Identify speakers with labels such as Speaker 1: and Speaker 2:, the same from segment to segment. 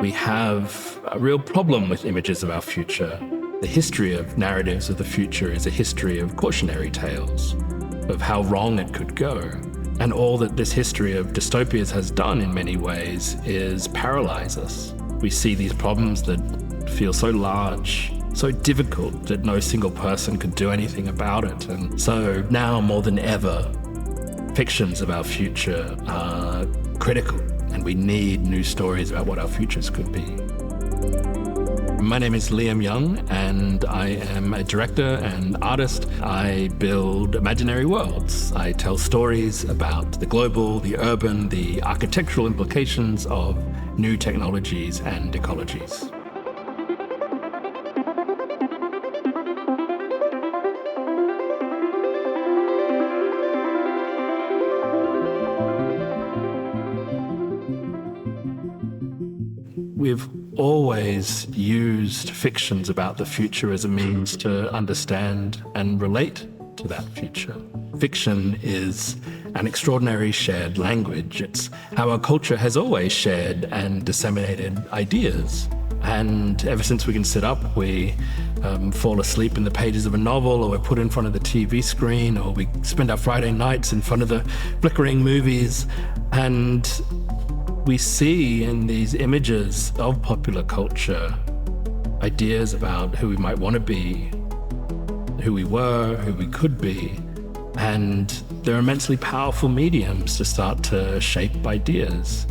Speaker 1: We have a real problem with images of our future. The history of narratives of the future is a history of cautionary tales, of how wrong it could go. And all that this history of dystopias has done in many ways is paralyze us. We see these problems that feel so large, so difficult that no single person could do anything about it. And so now more than ever, fictions of our future are critical, and we need new stories about what our futures could be. My name is Liam, and I am a director and artist. I build imaginary worlds. I tell stories about the global, the urban, the architectural implications of new technologies and ecologies. We've always used fictions about the future as a means to understand and relate to that future. Fiction is an extraordinary shared language. It's how our culture has always shared and disseminated ideas. And ever since we can sit up, we fall asleep in the pages of a novel, or we're put in front of the TV screen, or we spend our Friday nights in front of the flickering movies. And we see in these images of popular culture ideas about who we might want to be, who we were, who we could be, and they're immensely powerful mediums to start to shape ideas.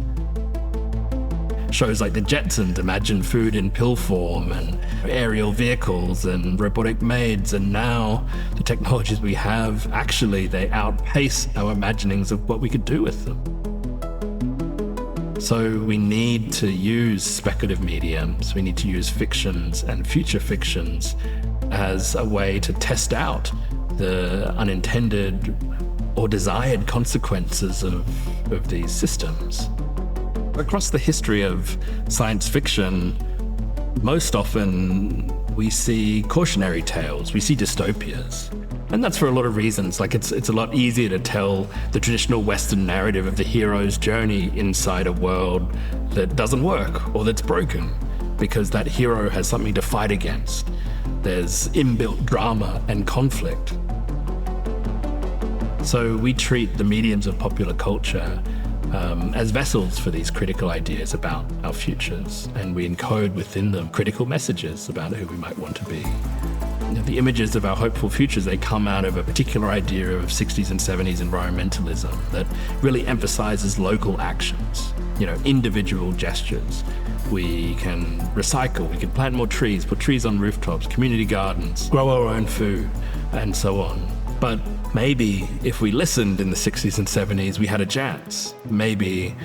Speaker 1: Shows like The Jetsons imagine food in pill form, and aerial vehicles and robotic maids, and now the technologies we have, actually they outpace our imaginings of what we could do with them. So we need to use speculative mediums, we need to use fictions and future fictions as a way to test out the unintended or desired consequences of these systems. Across the history of science fiction, most often we see cautionary tales, we see dystopias. And that's for a lot of reasons. Like it's a lot easier to tell the traditional Western narrative of the hero's journey inside a world that doesn't work or that's broken, because that hero has something to fight against. There's inbuilt drama and conflict. So we treat the mediums of popular culture as vessels for these critical ideas about our futures, and we encode within them critical messages about who we might want to be. The images of our hopeful futures, they come out of a particular idea of 60s and 70s environmentalism that really emphasizes local actions, individual gestures. We can recycle, we can plant more trees, put trees on rooftops, community gardens, grow our own food, and so on. But maybe if we listened in the 60s and 70s, we had a chance. Maybe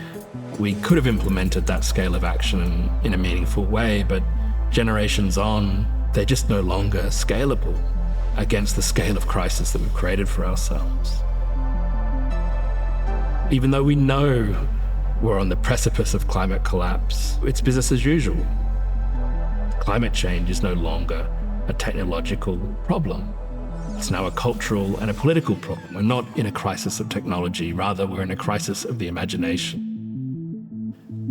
Speaker 1: we could have implemented that scale of action in a meaningful way, but generations on, they're just no longer scalable against the scale of crisis that we've created for ourselves. Even though we know we're on the precipice of climate collapse, it's business as usual. Climate change is no longer a technological problem. It's now a cultural and a political problem. We're not in a crisis of technology, rather we're in a crisis of the imagination.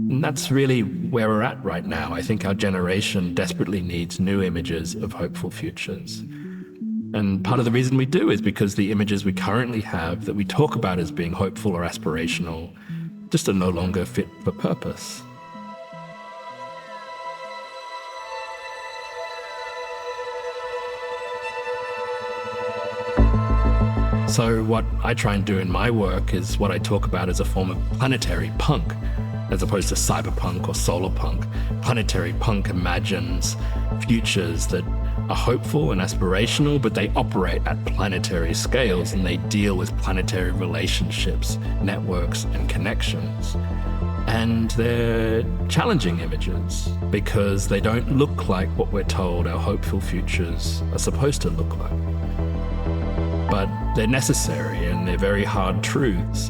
Speaker 1: And that's really where we're at right now. I think our generation desperately needs new images of hopeful futures. And part of the reason we do is because the images we currently have that we talk about as being hopeful or aspirational just are no longer fit for purpose. So what I try and do in my work is what I talk about as a form of planetary punk, as opposed to cyberpunk or solar punk. Planetary punk imagines futures that are hopeful and aspirational, but they operate at planetary scales and they deal with planetary relationships, networks, and connections. And they're challenging images because they don't look like what we're told our hopeful futures are supposed to look like. But they're necessary and they're very hard truths.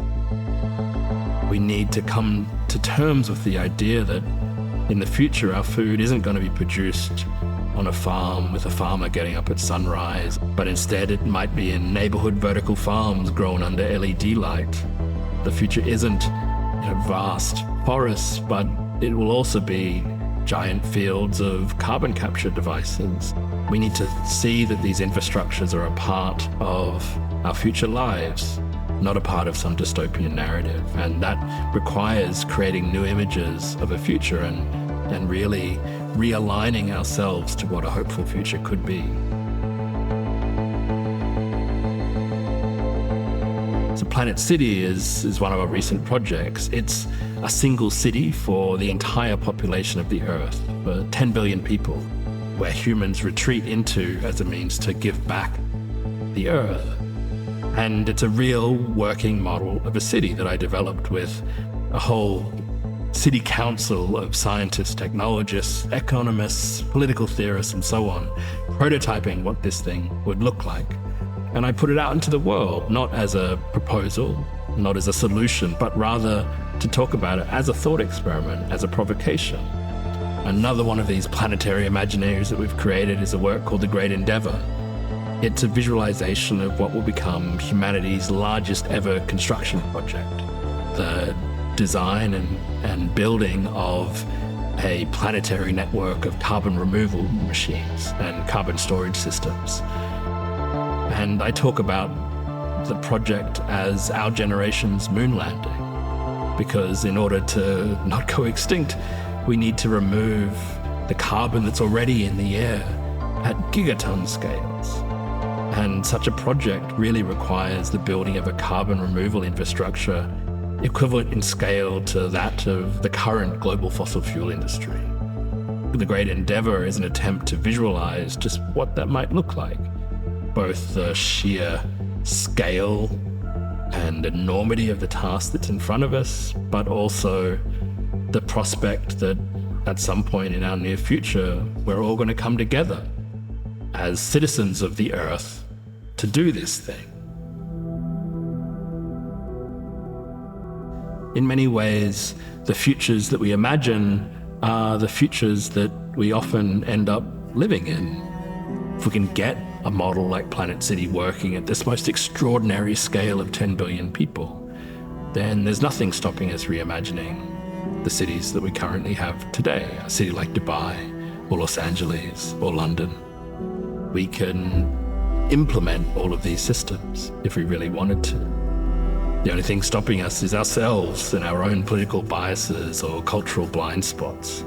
Speaker 1: We need to come to terms with the idea that in the future our food isn't going to be produced on a farm with a farmer getting up at sunrise, but instead it might be in neighborhood vertical farms grown under LED light. The future isn't vast forests, but it will also be giant fields of carbon capture devices. We need to see that these infrastructures are a part of our future lives, not a part of some dystopian narrative. And that requires creating new images of a future and really realigning ourselves to what a hopeful future could be. So Planet City is one of our recent projects. It's a single city for the entire population of the Earth, for 10 billion people, where humans retreat into as a means to give back the Earth. And it's a real working model of a city that I developed with a whole city council of scientists, technologists, economists, political theorists, and so on, prototyping what this thing would look like. And I put it out into the world, not as a proposal, not as a solution, but rather to talk about it as a thought experiment, as a provocation. Another one of these planetary imaginaries that we've created is a work called The Great Endeavor. It's a visualization of what will become humanity's largest ever construction project, the design and building of a planetary network of carbon removal machines and carbon storage systems. And I talk about the project as our generation's moon landing, because in order to not go extinct, we need to remove the carbon that's already in the air at gigaton scales. And such a project really requires the building of a carbon removal infrastructure equivalent in scale to that of the current global fossil fuel industry. The Great Endeavor is an attempt to visualize just what that might look like, both the sheer scale and enormity of the task that's in front of us, but also the prospect that at some point in our near future, we're all going to come together as citizens of the Earth to do this thing. In many ways, the futures that we imagine are the futures that we often end up living in. If we can get a model like Planet City working at this most extraordinary scale of 10 billion people, then there's nothing stopping us reimagining the cities that we currently have today, a city like Dubai or Los Angeles or London. We can implement all of these systems if we really wanted to. The only thing stopping us is ourselves and our own political biases or cultural blind spots.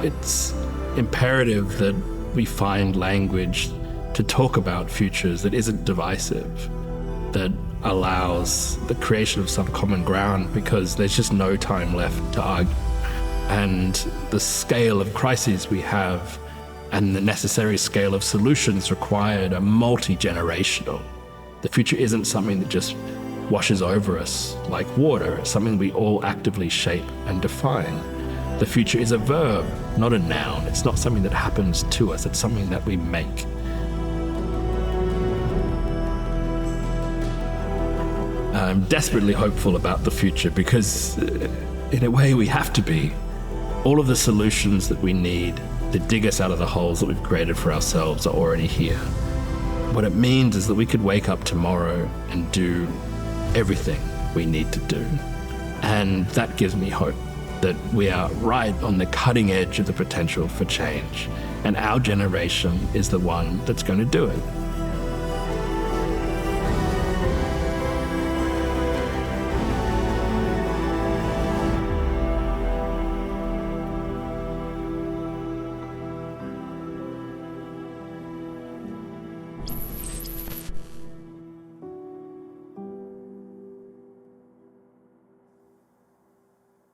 Speaker 1: It's imperative that we find language to talk about futures that isn't divisive, that allows the creation of some common ground, because there's just no time left to argue. And the scale of crises we have and the necessary scale of solutions required are multi-generational. The future isn't something that just washes over us like water. It's something we all actively shape and define. The future is a verb, not a noun. It's not something that happens to us. It's something that we make. I'm desperately hopeful about the future because, in a way, we have to be. All of the solutions that we need to dig us out of the holes that we've created for ourselves are already here. What it means is that we could wake up tomorrow and do everything we need to do. And that gives me hope that we are right on the cutting edge of the potential for change. And our generation is the one that's going to do it.